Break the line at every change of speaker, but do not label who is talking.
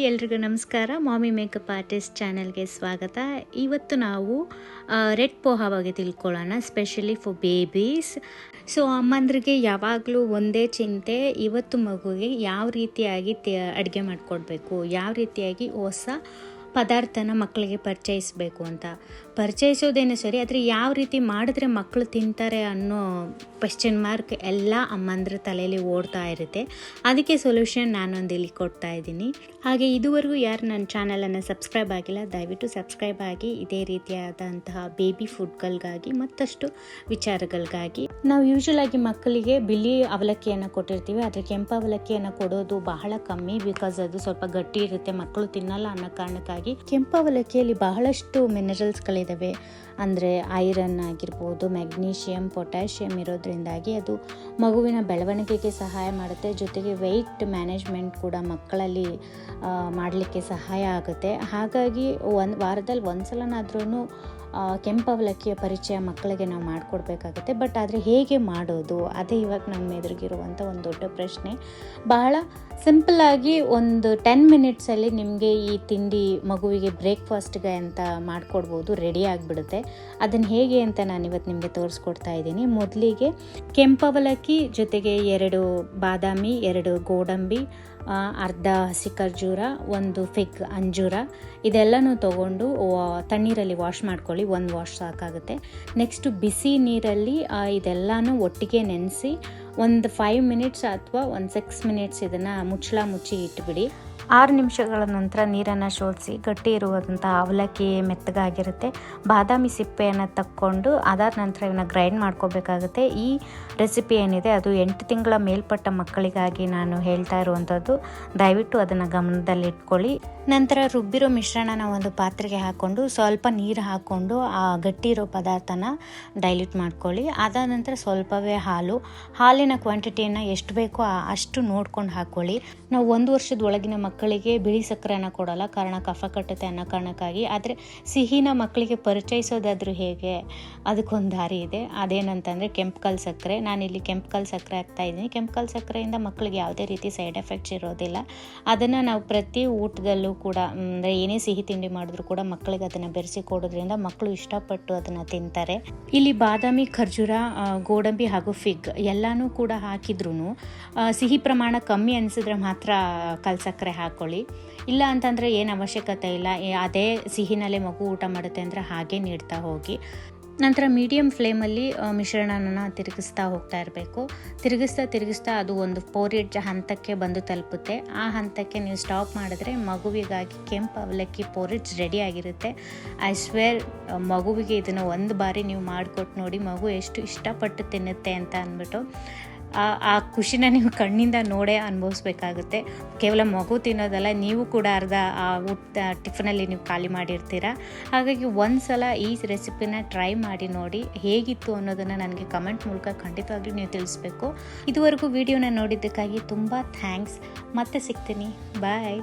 ಎಲ್ರಿಗೂ ನಮಸ್ಕಾರ. ಮಾಮಿ makeup artist ಚಾನೆಲ್ಗೆ ಸ್ವಾಗತ. ಇವತ್ತು ನಾವು ರೆಡ್ ಪೋಹಾ ಬಗ್ಗೆ ತಿಳ್ಕೊಳ್ಳೋಣ, ಸ್ಪೆಷಲಿ ಫಾರ್ ಬೇಬೀಸ್. ಸೊ ಅಮ್ಮಂದ್ರಿಗೆ ಯಾವಾಗಲೂ ಒಂದೇ ಚಿಂತೆ, ಇವತ್ತು ಮಗುವಿಗೆ ಯಾವ ರೀತಿಯಾಗಿ ಅಡುಗೆ ಮಾಡಿಕೊಡ್ಬೇಕು, ಯಾವ ರೀತಿಯಾಗಿ ಹೊಸ ಪದಾರ್ಥನ ಮಕ್ಕಳಿಗೆ ಪರಿಚಯಿಸಬೇಕು ಅಂತ. ಪರಿಚಯಿಸೋದೇನೋ ಸರಿ, ಆದರೆ ಯಾವ ರೀತಿ ಮಾಡಿದ್ರೆ ಮಕ್ಕಳು ತಿಂತಾರೆ ಅನ್ನೋ ಕ್ವೆಶ್ಚನ್ ಮಾರ್ಕ್ ಎಲ್ಲ ಅಮ್ಮಂದ್ರ ತಲೆಯಲ್ಲಿ ಓಡ್ತಾ ಇರುತ್ತೆ. ಅದಕ್ಕೆ ಸೊಲ್ಯೂಷನ್ ನಾನೊಂದು ಇಲ್ಲಿ ಕೊಡ್ತಾ ಇದ್ದೀನಿ. ಹಾಗೆ ಇದುವರೆಗೂ ಯಾರು ನನ್ನ ಚಾನಲನ್ನು ಸಬ್ಸ್ಕ್ರೈಬ್ ಆಗಿಲ್ಲ, ದಯವಿಟ್ಟು ಸಬ್ಸ್ಕ್ರೈಬ್ ಆಗಿ. ಇದೇ ರೀತಿಯಾದಂತಹ ಬೇಬಿ ಫುಡ್ಗಳಿಗಾಗಿ ಮತ್ತಷ್ಟು ವಿಚಾರಗಳಿಗಾಗಿ. ನಾವು ಯೂಶುವಲಾಗಿ ಮಕ್ಕಳಿಗೆ ಬಿಳಿ ಅವಲಕ್ಕಿಯನ್ನು ಕೊಟ್ಟಿರ್ತೀವಿ, ಆದರೆ ಕೆಂಪು ಅವಲಕ್ಕಿಯನ್ನು ಕೊಡೋದು ಬಹಳ ಕಮ್ಮಿ. ಬಿಕಾಸ್ ಅದು ಸ್ವಲ್ಪ ಗಟ್ಟಿ ಇರುತ್ತೆ, ಮಕ್ಕಳು ತಿನ್ನಲ್ಲ ಅನ್ನೋ ಕಾರಣಕ್ಕಾಗಿ. ಕೆಂಪು ಅವಲಕ್ಕಿಯಲ್ಲಿ ಬಹಳಷ್ಟು ಮಿನರಲ್ಸ್ಗಳಿದ್ದಾವೆ. ಅಂದರೆ ಐರನ್ ಆಗಿರ್ಬೋದು, ಮ್ಯಾಗ್ನೀಷಿಯಮ್, ಪೊಟ್ಯಾಷಿಯಮ್ ಇರೋದ್ರಿಂದಾಗಿ ಅದು ಮಗುವಿನ ಬೆಳವಣಿಗೆಗೆ ಸಹಾಯ ಮಾಡುತ್ತೆ. ಜೊತೆಗೆ ವೆಯ್ಟ್ ಮ್ಯಾನೇಜ್ಮೆಂಟ್ ಕೂಡ ಮಕ್ಕಳಲ್ಲಿ ಮಾಡಲಿಕ್ಕೆ ಸಹಾಯ ಆಗುತ್ತೆ. ಹಾಗಾಗಿ ವಾರದಲ್ಲಿ ಒಂದು ಸಲನಾದ್ರೂ ಕೆಂಪು ಅವಲಕ್ಕಿಯ ಪರಿಚಯ ಮಕ್ಕಳಿಗೆ ನಾವು ಮಾಡಿಕೊಡ್ಬೇಕಾಗುತ್ತೆ. ಬಟ್ ಆದರೆ ಹೇಗೆ ಮಾಡೋದು, ಅದೇ ಇವಾಗ ನಮ್ಮ ಎದುರಿಗಿರುವಂಥ ಒಂದು ದೊಡ್ಡ ಪ್ರಶ್ನೆ. ಬಹಳ ಸಿಂಪಲ್ಲಾಗಿ ಒಂದು 10 ಮಿನಿಟ್ಸಲ್ಲಿ ನಿಮಗೆ ಈ ತಿಂಡಿ ಮಗುವಿಗೆ ಬ್ರೇಕ್ಫಾಸ್ಟ್ಗೆ ಅಂತ ಮಾಡಿಕೊಡ್ಬೋದು, ರೆಡಿ ಆಗಿಬಿಡುತ್ತೆ. ಅದನ್ನು ಹೇಗೆ ಅಂತ ನಾನು ಇವತ್ತು ನಿಮಗೆ ತೋರಿಸ್ಕೊಡ್ತಾ ಇದ್ದೀನಿ. ಮೊದಲಿಗೆ ಕೆಂಪು ಅವಲಕ್ಕಿ ಜೊತೆಗೆ 2 ಬಾದಾಮಿ, 2 ಗೋಡಂಬಿ, ಅರ್ಧ ಹಸಿ ಖರ್ಜೂರ, 1 ಫಿಗ್ ಅಂಜೂರ, ಇದೆಲ್ಲನೂ ತೊಗೊಂಡು ತಣ್ಣೀರಲ್ಲಿ ವಾಶ್ ಮಾಡ್ಕೊಳ್ಳಿ. 1 ವಾಶ್ ಸಾಕಾಗುತ್ತೆ. ನೆಕ್ಸ್ಟು ಬಿಸಿ ನೀರಲ್ಲಿ ಇದೆಲ್ಲನೂ ಒಟ್ಟಿಗೆ ನೆನೆಸಿ ಒಂದು 5 ಮಿನಿಟ್ಸ್ ಅಥವಾ ಒಂದು 6 ಮಿನಿಟ್ಸ್ ಇದನ್ನು ಮುಚ್ಚಿ ಇಟ್ಬಿಡಿ. 6 ನಿಮಿಷಗಳ ನಂತರ ನೀರನ್ನು ಶೋಧಿಸಿ ಗಟ್ಟಿ ಇರುವಂಥ ಅವಲಕ್ಕಿ ಮೆತ್ತಗಾಗಿರುತ್ತೆ. ಬಾದಾಮಿ ಸಿಪ್ಪೆಯನ್ನು ತಕ್ಕೊಂಡು ಅದಾದ ನಂತರ ಇವನ್ನ ಗ್ರೈಂಡ್ ಮಾಡ್ಕೋಬೇಕಾಗುತ್ತೆ. ಈ ರೆಸಿಪಿ ಏನಿದೆ ಅದು 8 ತಿಂಗಳ ಮೇಲ್ಪಟ್ಟ ಮಕ್ಕಳಿಗಾಗಿ ನಾನು ಹೇಳ್ತಾ ಇರುವಂಥದ್ದು. ದಯವಿಟ್ಟು ಅದನ್ನು ಗಮನದಲ್ಲಿಟ್ಕೊಳ್ಳಿ. ನಂತರ ರುಬ್ಬಿರೋ ಮಿಶ್ರಣನ ಒಂದು ಪಾತ್ರೆಗೆ ಹಾಕ್ಕೊಂಡು ಸ್ವಲ್ಪ ನೀರು ಹಾಕ್ಕೊಂಡು ಆ ಗಟ್ಟಿ ಇರೋ ಪದಾರ್ಥನ ಡೈಲ್ಯೂಟ್ ಮಾಡ್ಕೊಳ್ಳಿ. ಅದಾದ ನಂತರ ಸ್ವಲ್ಪವೇ ಹಾಲಿನ ಕ್ವಾಂಟಿಟಿಯನ್ನು ಎಷ್ಟು ಬೇಕೋ ಅಷ್ಟು ನೋಡ್ಕೊಂಡು ಹಾಕ್ಕೊಳ್ಳಿ. ನಾವು 1 ವರ್ಷದ ಒಳಗಿನ ಮಕ್ಕಳಿಗೆ ಬಿಳಿ ಸಕ್ಕರೆಯನ್ನು ಕೊಡೋಲ್ಲ, ಕಾರಣ ಕಫ ಕಟ್ಟುತ್ತೆ ಅನ್ನೋ ಕಾರಣಕ್ಕಾಗಿ. ಆದರೆ ಸಿಹಿನ ಮಕ್ಕಳಿಗೆ ಪರಿಚಯಿಸೋದಾದ್ರೂ ಹೇಗೆ, ಅದಕ್ಕೊಂದು ದಾರಿ ಇದೆ. ಅದೇನಂತಂದರೆ ಕೆಂಪು ಕಲ್ಲು ಸಕ್ಕರೆ. ನಾನಿಲ್ಲಿ ಕೆಂಪು ಕಲ್ಲು ಸಕ್ಕರೆ ಹಾಕ್ತಾಯಿದ್ದೀನಿ. ಕೆಂಪು ಕಲ್ಲು ಸಕ್ಕರೆಯಿಂದ ಮಕ್ಕಳಿಗೆ ಯಾವುದೇ ರೀತಿ ಸೈಡ್ ಎಫೆಕ್ಟ್ಸ್ ಇರೋದಿಲ್ಲ. ಅದನ್ನು ನಾವು ಪ್ರತಿ ಊಟದಲ್ಲೂ ಕೂಡ, ಅಂದರೆ ಏನೇ ಸಿಹಿ ತಿಂಡಿ ಮಾಡಿದ್ರು ಕೂಡ ಮಕ್ಕಳಿಗೆ ಅದನ್ನು ಬೆರೆಸಿ ಕೊಡೋದ್ರಿಂದ ಮಕ್ಕಳು ಇಷ್ಟಪಟ್ಟು ಅದನ್ನು ತಿಂತಾರೆ. ಇಲ್ಲಿ ಬಾದಾಮಿ, ಖರ್ಜೂರ, ಗೋಡಂಬಿ ಹಾಗೂ ಫಿಗ್ ಎಲ್ಲನೂ ಕೂಡ ಹಾಕಿದ್ರೂ ಸಿಹಿ ಪ್ರಮಾಣ ಕಮ್ಮಿ ಅನಿಸಿದ್ರೆ ಮಾತ್ರ ಕಲ್ಲು ಸಕ್ಕರೆ ಹಾಕ್ಕೊಳ್ಳಿ. ಇಲ್ಲ ಅಂತಂದರೆ ಏನು ಅವಶ್ಯಕತೆ ಇಲ್ಲ. ಅದೇ ಸಿಹಿನಲ್ಲೇ ಮಗು ಊಟ ಮಾಡುತ್ತೆ ಅಂದರೆ ಹಾಗೆ ನೀಡ್ತಾ ಹೋಗಿ. ನಂತರ ಮೀಡಿಯಮ್ ಫ್ಲೇಮಲ್ಲಿ ಮಿಶ್ರಣನ ತಿರುಗಿಸ್ತಾ ಹೋಗ್ತಾ ಇರಬೇಕು. ತಿರುಗಿಸ್ತಾ ಅದು ಒಂದು ಪೋರಿಡ್ಜ್ ಹಂತಕ್ಕೆ ಬಂದು ತಲುಪುತ್ತೆ. ಆ ಹಂತಕ್ಕೆ ನೀವು ಸ್ಟಾಪ್ ಮಾಡಿದ್ರೆ ಮಗುವಿಗಾಗಿ ಕೆಂಪು ಅವಲಕ್ಕಿ ಪೋರಿಡ್ಜ್ ರೆಡಿ ಆಗಿರುತ್ತೆ. ಐ ಸ್ವೇರ್, ಮಗುವಿಗೆ ಇದನ್ನು ಒಂದು ಬಾರಿ ನೀವು ಮಾಡಿಕೊಟ್ಟು ನೋಡಿ, ಮಗು ಎಷ್ಟು ಇಷ್ಟಪಟ್ಟು ತಿನ್ನುತ್ತೆ ಅಂತ ಅಂದ್ಬಿಟ್ಟು ಆ ಖುಷಿನ ನೀವು ಕಣ್ಣಿಂದ ನೋಡೇ ಅನುಭವಿಸ್ಬೇಕಾಗುತ್ತೆ. ಕೇವಲ ಮಗು ತಿನ್ನೋದಲ್ಲ, ನೀವು ಕೂಡ ಅರ್ಧ ಆ ಊಟ ಟಿಫನಲ್ಲಿ ನೀವು ಖಾಲಿ ಮಾಡಿರ್ತೀರ. ಹಾಗಾಗಿ ಒಂದು ಸಲ ಈ ರೆಸಿಪಿನ ಟ್ರೈ ಮಾಡಿ ನೋಡಿ, ಹೇಗಿತ್ತು ಅನ್ನೋದನ್ನು ನನಗೆ ಕಮೆಂಟ್ ಮೂಲಕ ಖಂಡಿತವಾಗ್ಲೂ ನೀವು ತಿಳಿಸ್ಬೇಕು. ಇದುವರೆಗೂ ವಿಡಿಯೋನ ನೋಡಿದ್ದಕ್ಕಾಗಿ ತುಂಬ ಥ್ಯಾಂಕ್ಸ್. ಮತ್ತೆ ಸಿಗ್ತೀನಿ. ಬಾಯ್.